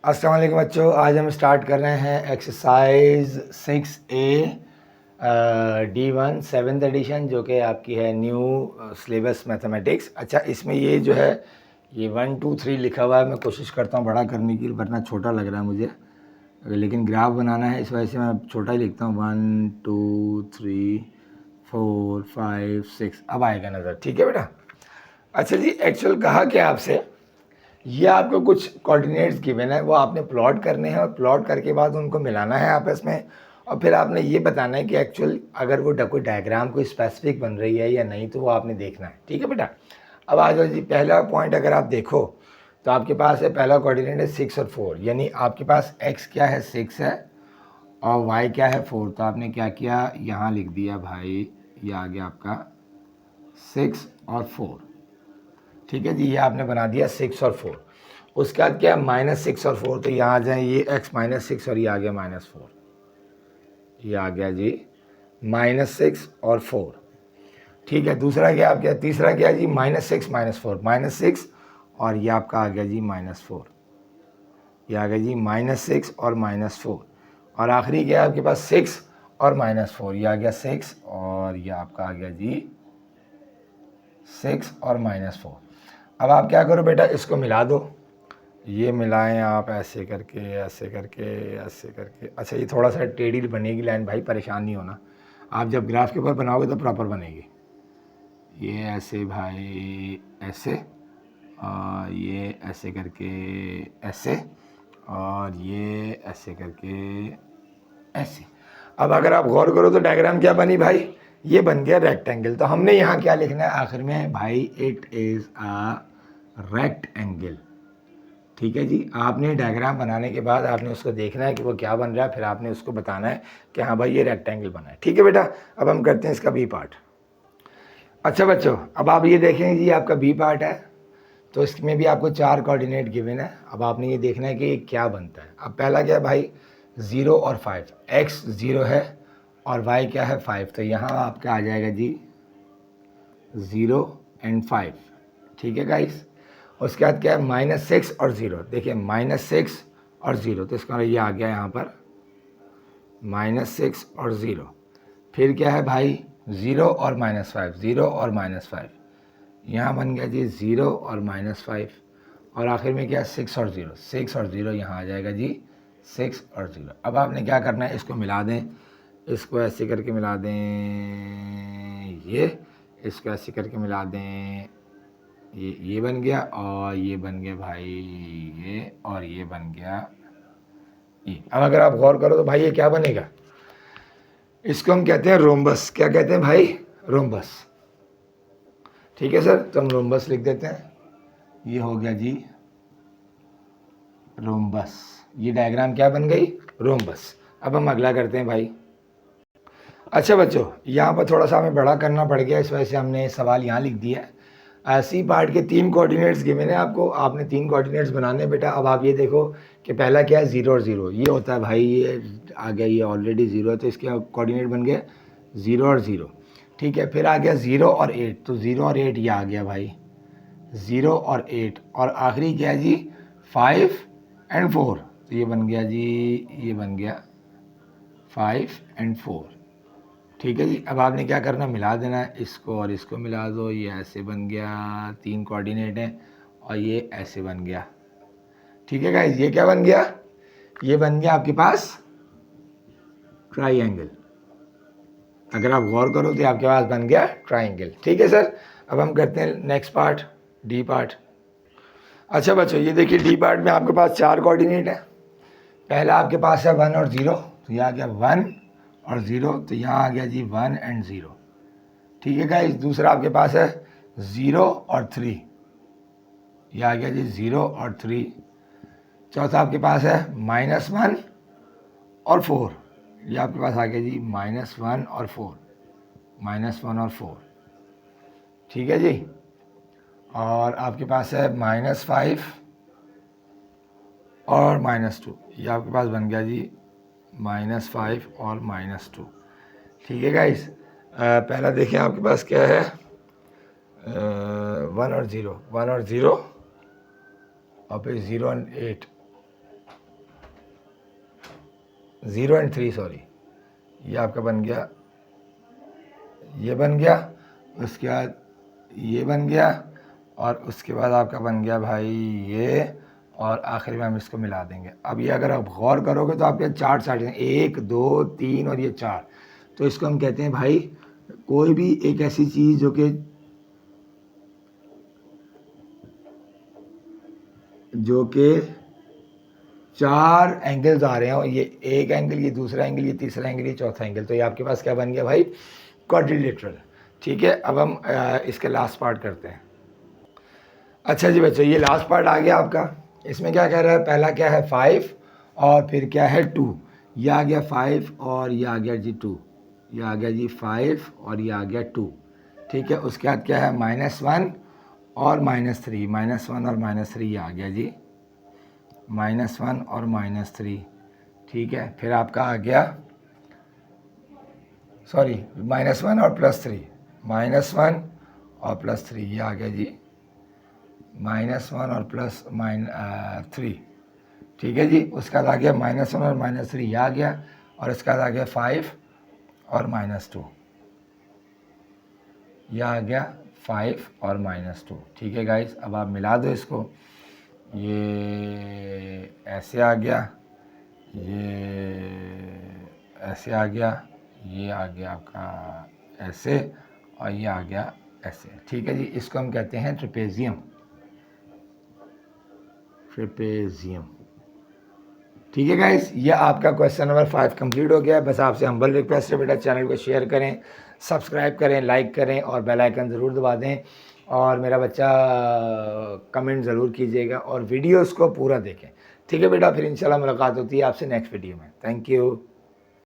अस्सलाम वालेकुम बच्चों, आज हम स्टार्ट कर रहे हैं exercise 6A D1 7th addition, जो कि आपकी है न्यू सिलेबस मैथमेटिक्स। अच्छा, इसमें ये जो है ये 1 2 3 लिखा हुआ है। मैं कोशिश करता हूँ बड़ा करने की, वरना छोटा लग रहा है मुझे, लेकिन ग्राफ बनाना है इस वजह से मैं छोटा ही लिखता हूँ। 1 2 3 4 5 6 अब आएगा नज़र। ठीक है बेटा। अच्छा जी, एक्चुअल कहा क्या आपसे, ये आपको कुछ कोऑर्डिनेट्स गिवन है, वो आपने प्लॉट करने हैं और प्लॉट करके बाद उनको मिलाना है आपस में, और फिर आपने ये बताना है कि एक्चुअल अगर वो कोई डायग्राम कोई स्पेसिफिक बन रही है या नहीं, तो वो आपने देखना है। ठीक है बेटा। अब आ जाओ जी, पहला पॉइंट अगर आप देखो तो आपके पास है, पहला कोऑर्डिनेट है 6 और 4, यानी आपके पास x क्या है 6 है और y क्या है 4। तो आपने क्या किया, यहाँ लिख दिया भाई, ये आ गया आपका 6 और 4। ठीक है जी, ये आपने बना दिया 6 और 4। उसके बाद क्या है -6 और 4, तो यहाँ आ जाए ये x -6 और ये आ गया -4, ये आ गया जी -6 और 4। ठीक है, दूसरा क्या आप क्या, तीसरा क्या है जी -6 -4, -6 और ये आपका आ गया जी -4, ये आ गया जी -6 और -4। और आखिरी क्या है आपके पास 6 और -4, ये आ गया 6 और ये आपका आ गया जी 6 और -4। अब आप क्या करो बेटा, इसको मिला दो, ये मिलाएं आप ऐसे करके ऐसे करके ऐसे करके। अच्छा, ये थोड़ा सा टेढ़ी बनेगी लाइन भाई, परेशान नहीं होना, आप जब ग्राफ के ऊपर बनाओगे तो प्रॉपर बनेगी। ये ऐसे भाई ऐसे, और ये ऐसे करके ऐसे, और ये ऐसे करके ऐसे। अब अगर आप गौर करो तो डायग्राम क्या बनी भाई, ये बन गया रेक्टेंगल। तो हमने यहाँ क्या लिखना है आखिर में भाई, इट इज़ अ रेक्टेंगल। ठीक है जी, आपने डायग्राम बनाने के बाद आपने उसको देखना है कि वो क्या बन रहा है, फिर आपने उसको बताना है कि हाँ भाई ये रेक्टेंगल बना है। ठीक है बेटा। अब हम करते हैं इसका बी पार्ट। अच्छा बच्चों, अब आप ये देखें जी, आपका बी पार्ट है, तो इसमें भी आपको 4 कोऑर्डिनेट गिवन है। अब आपने ये देखना है कि ये क्या बनता है। अब पहला क्या है भाई, 0 और 5, x 0 है और y क्या है 5, तो यहाँ आपका आ जाएगा जी 0 एंड 5। ठीक है गाइस। उसके बाद क्या है -6 और 0, देखिए -6 और 0, तो इसका ये आ गया यहाँ पर -6 और 0। फिर क्या है भाई 0 और -5, 0 और -5, यहाँ बन गया जी 0 और -5। और आखिर में क्या है 6 और 0, 6 और 0 यहाँ आ जाएगा जी 6 और 0। अब आपने क्या करना है, इसको मिला दें, इसको ऐसे करके मिला दें, ये इसको ऐसे करके मिला दें, ये बन गया, और ये बन गया भाई ये, और ये बन गया ये। अब अगर आप गौर करो तो भाई ये क्या बनेगा, इसको हम कहते हैं रोम्बस। क्या कहते हैं भाई, रोम्बस। ठीक है सर, तो हम रोम्बस लिख देते हैं, ये हो गया जी रोम्बस। ये डायग्राम क्या बन गई, रोम्बस। अब हम अगला करते हैं भाई। अच्छा बच्चों, यहाँ पर थोड़ा सा हमें बड़ा करना पड़ गया, इस वजह से हमने सवाल यहाँ लिख दिया है। सी पार्ट के 3 कोऑर्डिनेट्स गिवन है आपको, आपने 3 कोऑर्डिनेट्स बनाने बेटा। अब आप ये देखो कि पहला क्या है 0 और 0, ये होता है भाई, ये आ गया, ये ऑलरेडी 0 है, तो इसके कोऑर्डिनेट बन गए 0 और 0। ठीक है, फिर आ गया 0 और 8, तो 0 और 8 ये आ गया भाई 0 और 8। और आखिरी क्या है जी 5 एंड 4, तो ये बन गया जी, ये बन गया 5 एंड 4। ठीक है जी। अब आपने क्या करना, मिला देना है, इसको और इसको मिला दो, ये ऐसे बन गया, 3 कोऑर्डिनेट हैं, और ये ऐसे बन गया। ठीक है गाइस, ये क्या बन गया, ये बन गया आपके पास ट्राइंगल। अगर आप गौर करो तो आपके पास बन गया ट्राइंगल। ठीक है सर। अब हम करते हैं नेक्स्ट पार्ट, डी पार्ट। अच्छा बच्चों, ये देखिए डी पार्ट में आपके पास 4 कोऑर्डिनेट है। पहला आपके पास है 1 और 0, तो यह आ गया 1 और 0, तो यहाँ आ गया जी 1 एंड 0। ठीक है गाइस। दूसरा आपके पास है 0 और 3, यह आ गया जी 0 और 3। चौथा आपके पास है -1 और 4, ये आपके पास आ गया जी -1 और 4, -1 और 4। ठीक है जी। और आपके पास है -5 और -2, ये आपके पास बन गया जी -5 और -2। ठीक है गाइस। पहला देखिए आपके पास क्या है, 1 और 0, 1 और 0, और फिर 0 और 8, 0 एंड 3, सॉरी, ये आपका बन गया, ये बन गया, उसके बाद ये बन गया, और उसके बाद आपका बन गया भाई ये, और आखिर में हम इसको मिला देंगे। अब ये अगर आप गौर करोगे तो आपके 4 साइड हैं, 1 2 3 और ये 4, तो इसको हम कहते हैं भाई कोई भी एक ऐसी चीज़ जो कि 4 एंगल्स आ रहे हैं, और ये एक एंगल, ये दूसरा एंगल, ये तीसरा एंगल, ये चौथा एंगल, तो ये आपके पास क्या बन गया भाई, क्वाड्रिलेटरल। ठीक है, अब हम इसके लास्ट पार्ट करते हैं। अच्छा जी बच्चों, ये लास्ट पार्ट आ गया आपका। इसमें क्या कह रहा है, पहला क्या है 5 और फिर क्या है 2, ये आ गया 5 और ये आ गया जी 2, ये आ गया जी 5 और ये आ गया 2। ठीक है, उसके बाद क्या है -1 और -3, -1 और -3 ये आ गया जी, -1 और -3। ठीक है, फिर आपका आ गया, सॉरी, -1 और +3, -1 और +3 ये आ गया जी, -1 और +3। ठीक है जी, उसका आ गया -1 और -3 ये आ गया, और इसका आ गया 5 और -2, यह आ गया 5 और -2। ठीक है गाइस, अब आप मिला दो इसको, ये ऐसे आ गया, ये ऐसे आ गया, ये आ गया आपका ऐसे, और ये आ गया ऐसे। ठीक है जी, इसको हम कहते हैं ट्रेपेजियम, ट्रेपेजियम। ठीक है गाइस, ये आपका क्वेश्चन नंबर 5 कंप्लीट हो गया है। बस आपसे हम्बल रिक्वेस्ट है बेटा, चैनल को शेयर करें, सब्सक्राइब करें, लाइक करें और बेल आइकन ज़रूर दबा दें, और मेरा बच्चा कमेंट ज़रूर कीजिएगा और वीडियोस को पूरा देखें। ठीक है बेटा, फिर इंशाल्लाह मुलाकात होती है आपसे नेक्स्ट वीडियो में। Thank you.